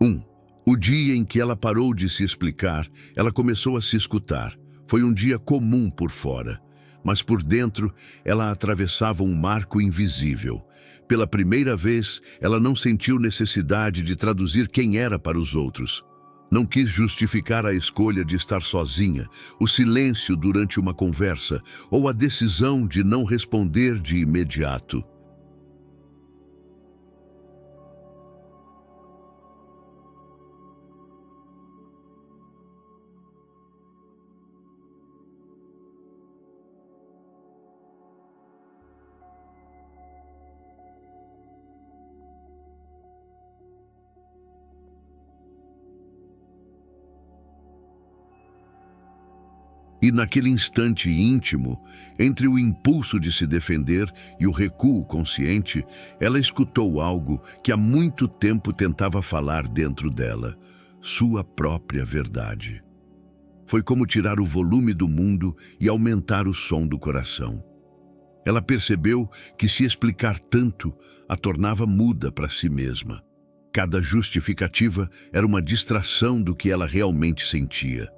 1. O dia em que ela parou de se explicar, ela começou a se escutar. Foi um dia comum por fora, mas por dentro ela atravessava um marco invisível. Pela primeira vez, ela não sentiu necessidade de traduzir quem era para os outros. Não quis justificar a escolha de estar sozinha, o silêncio durante uma conversa ou a decisão de não responder de imediato. E naquele instante íntimo, entre o impulso de se defender e o recuo consciente, ela escutou algo que há muito tempo tentava falar dentro dela, sua própria verdade. Foi como tirar o volume do mundo e aumentar o som do coração. Ela percebeu que se explicar tanto a tornava muda para si mesma. Cada justificativa era uma distração do que ela realmente sentia.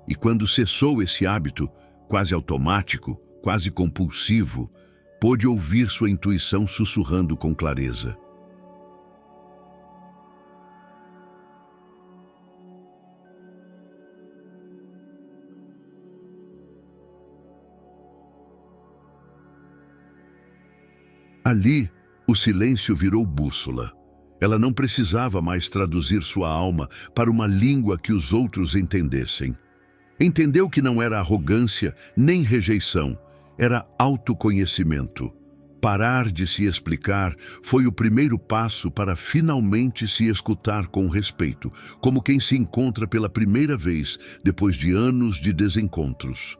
E quando cessou esse hábito, quase automático, quase compulsivo, pôde ouvir sua intuição sussurrando com clareza. Ali, o silêncio virou bússola. Ela não precisava mais traduzir sua alma para uma língua que os outros entendessem. Entendeu que não era arrogância nem rejeição, era autoconhecimento. Parar de se explicar foi o primeiro passo para finalmente se escutar com respeito, como quem se encontra pela primeira vez depois de anos de desencontros.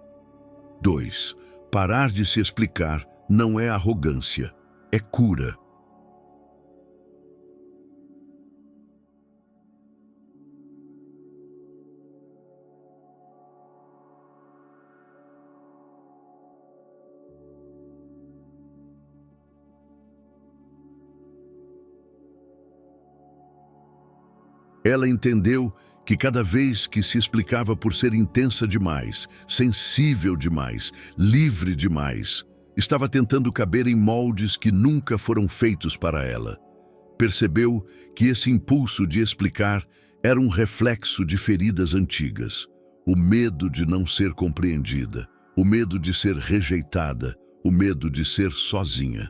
2. Parar de se explicar não é arrogância, é cura. Ela entendeu que cada vez que se explicava por ser intensa demais, sensível demais, livre demais, estava tentando caber em moldes que nunca foram feitos para ela. Percebeu que esse impulso de explicar era um reflexo de feridas antigas. O medo de não ser compreendida, o medo de ser rejeitada, o medo de ser sozinha.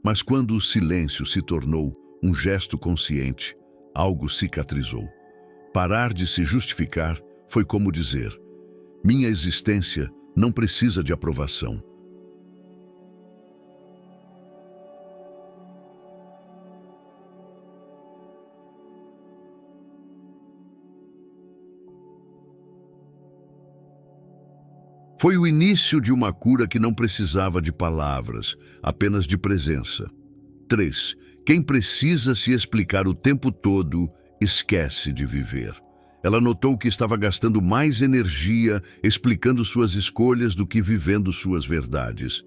Mas quando o silêncio se tornou um gesto consciente, algo cicatrizou. Parar de se justificar foi como dizer: minha existência não precisa de aprovação. Foi o início de uma cura que não precisava de palavras, apenas de presença. 3. Quem precisa se explicar o tempo todo, esquece de viver. Ela notou que estava gastando mais energia explicando suas escolhas do que vivendo suas verdades.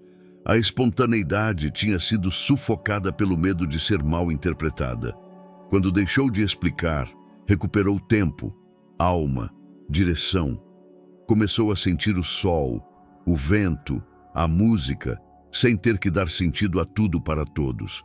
A espontaneidade tinha sido sufocada pelo medo de ser mal interpretada. Quando deixou de explicar, recuperou tempo, alma, direção. Começou a sentir o sol, o vento, a música, sem ter que dar sentido a tudo para todos.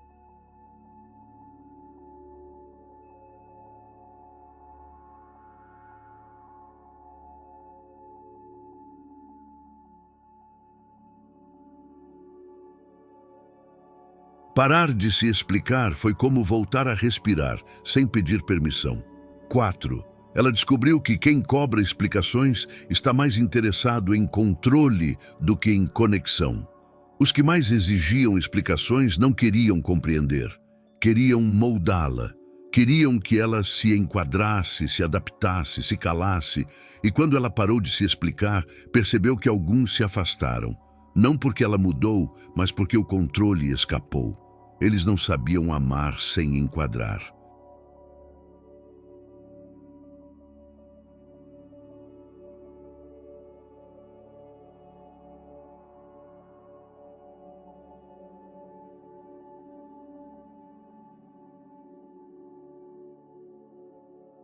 Parar de se explicar foi como voltar a respirar, sem pedir permissão. 4. Ela descobriu que quem cobra explicações está mais interessado em controle do que em conexão. Os que mais exigiam explicações não queriam compreender. Queriam moldá-la. Queriam que ela se enquadrasse, se adaptasse, se calasse. E quando ela parou de se explicar, percebeu que alguns se afastaram. Não porque ela mudou, mas porque o controle escapou. Eles não sabiam amar sem enquadrar.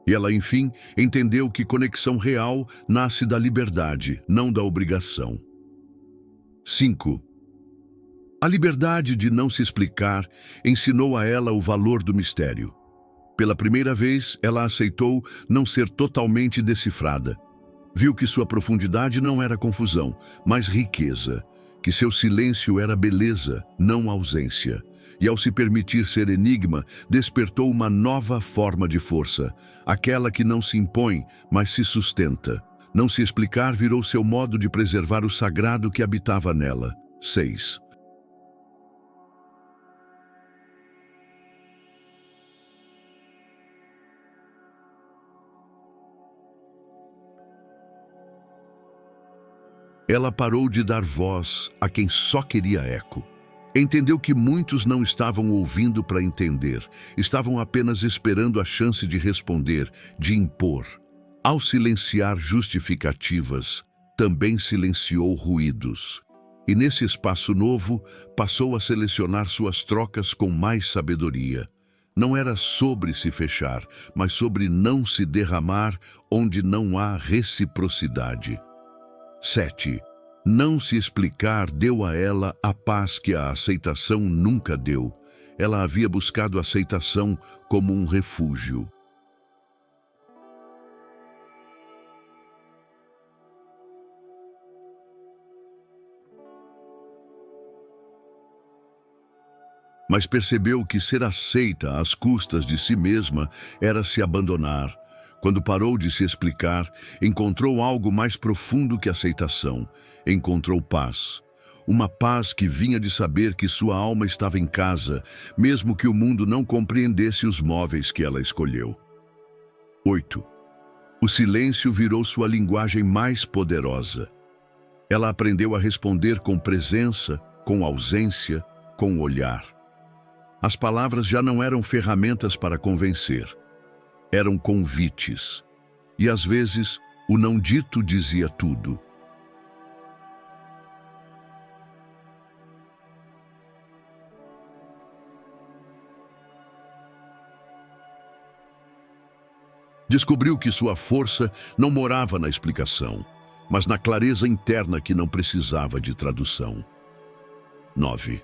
E ela, enfim, entendeu que conexão real nasce da liberdade, não da obrigação. 5. A liberdade de não se explicar ensinou a ela o valor do mistério. Pela primeira vez, ela aceitou não ser totalmente decifrada. Viu que sua profundidade não era confusão, mas riqueza, que seu silêncio era beleza, não ausência. E ao se permitir ser enigma, despertou uma nova forma de força, aquela que não se impõe, mas se sustenta. Não se explicar virou seu modo de preservar o sagrado que habitava nela. 6. Ela parou de dar voz a quem só queria eco. Entendeu que muitos não estavam ouvindo para entender, estavam apenas esperando a chance de responder, de impor. Ao silenciar justificativas, também silenciou ruídos. E nesse espaço novo, passou a selecionar suas trocas com mais sabedoria. Não era sobre se fechar, mas sobre não se derramar onde não há reciprocidade. 7. Não se explicar deu a ela a paz que a aceitação nunca deu. Ela havia buscado aceitação como um refúgio. Mas percebeu que ser aceita às custas de si mesma era se abandonar. Quando parou de se explicar, encontrou algo mais profundo que aceitação. Encontrou paz. Uma paz que vinha de saber que sua alma estava em casa, mesmo que o mundo não compreendesse os móveis que ela escolheu. 8. O silêncio virou sua linguagem mais poderosa. Ela aprendeu a responder com presença, com ausência, com olhar. As palavras já não eram ferramentas para convencer. Eram convites. E às vezes, o não dito dizia tudo. Descobriu que sua força não morava na explicação, mas na clareza interna que não precisava de tradução. 9.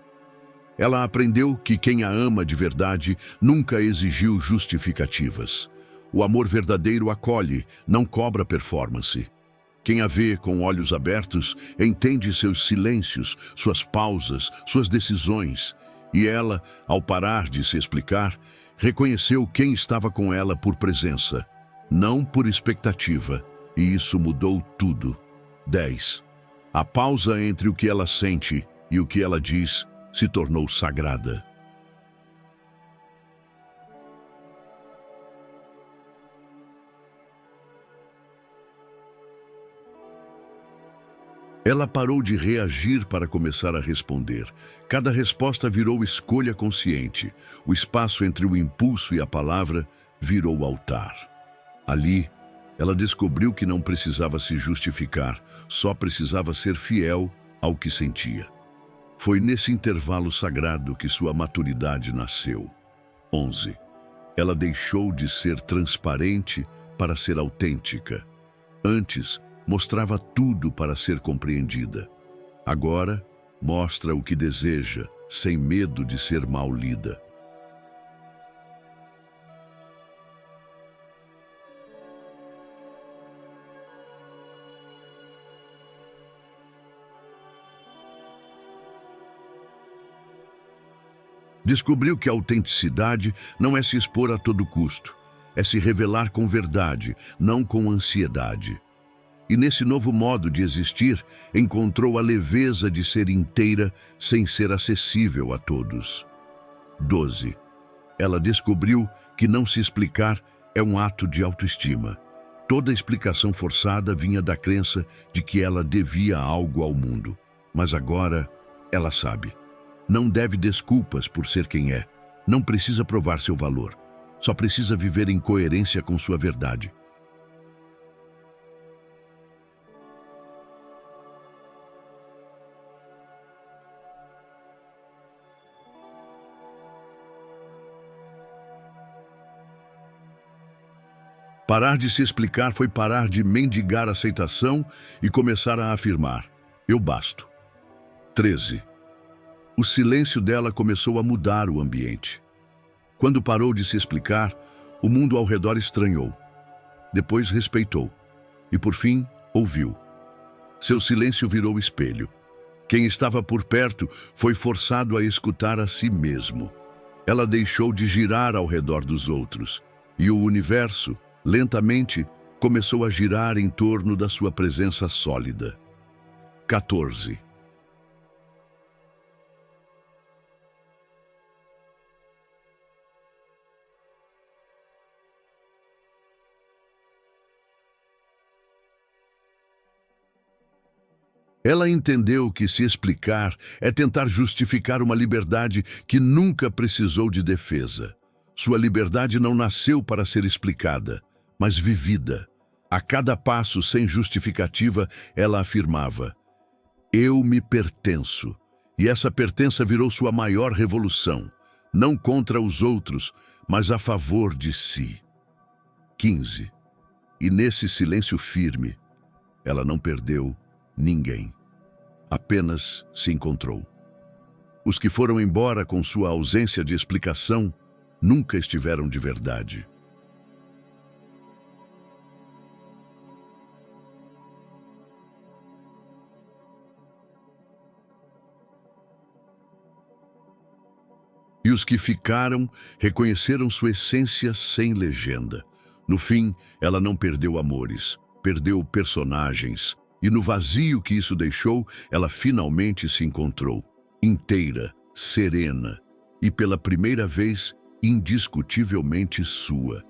Ela aprendeu que quem a ama de verdade nunca exigiu justificativas. O amor verdadeiro acolhe, não cobra performance. Quem a vê com olhos abertos entende seus silêncios, suas pausas, suas decisões. E ela, ao parar de se explicar, reconheceu quem estava com ela por presença, não por expectativa. E isso mudou tudo. 10. A pausa entre o que ela sente e o que ela diz se tornou sagrada. Ela parou de reagir para começar a responder. Cada resposta virou escolha consciente. O espaço entre o impulso e a palavra virou altar. Ali, ela descobriu que não precisava se justificar, só precisava ser fiel ao que sentia. Foi nesse intervalo sagrado que sua maturidade nasceu. 11. Ela deixou de ser transparente para ser autêntica. Antes, mostrava tudo para ser compreendida. Agora, mostra o que deseja, sem medo de ser mal lida. Descobriu que a autenticidade não é se expor a todo custo, é se revelar com verdade, não com ansiedade. E nesse novo modo de existir, encontrou a leveza de ser inteira sem ser acessível a todos. 12. Ela descobriu que não se explicar é um ato de autoestima. Toda explicação forçada vinha da crença de que ela devia algo ao mundo. Mas agora, ela sabe. Não deve desculpas por ser quem é. Não precisa provar seu valor. Só precisa viver em coerência com sua verdade. Parar de se explicar foi parar de mendigar aceitação e começar a afirmar: eu basto. 13. O silêncio dela começou a mudar o ambiente. Quando parou de se explicar, o mundo ao redor estranhou. Depois respeitou. E por fim, ouviu. Seu silêncio virou espelho. Quem estava por perto foi forçado a escutar a si mesmo. Ela deixou de girar ao redor dos outros. E o universo, lentamente, começou a girar em torno da sua presença sólida. 14. Ela entendeu que se explicar é tentar justificar uma liberdade que nunca precisou de defesa. Sua liberdade não nasceu para ser explicada, mas vivida. A cada passo sem justificativa, ela afirmava: eu me pertenço. E essa pertença virou sua maior revolução, não contra os outros, mas a favor de si. 15. E nesse silêncio firme, ela não perdeu ninguém. Apenas se encontrou. Os que foram embora com sua ausência de explicação nunca estiveram de verdade. E os que ficaram reconheceram sua essência sem legenda. No fim, ela não perdeu amores, perdeu personagens. E no vazio que isso deixou, ela finalmente se encontrou, inteira, serena e pela primeira vez indiscutivelmente sua.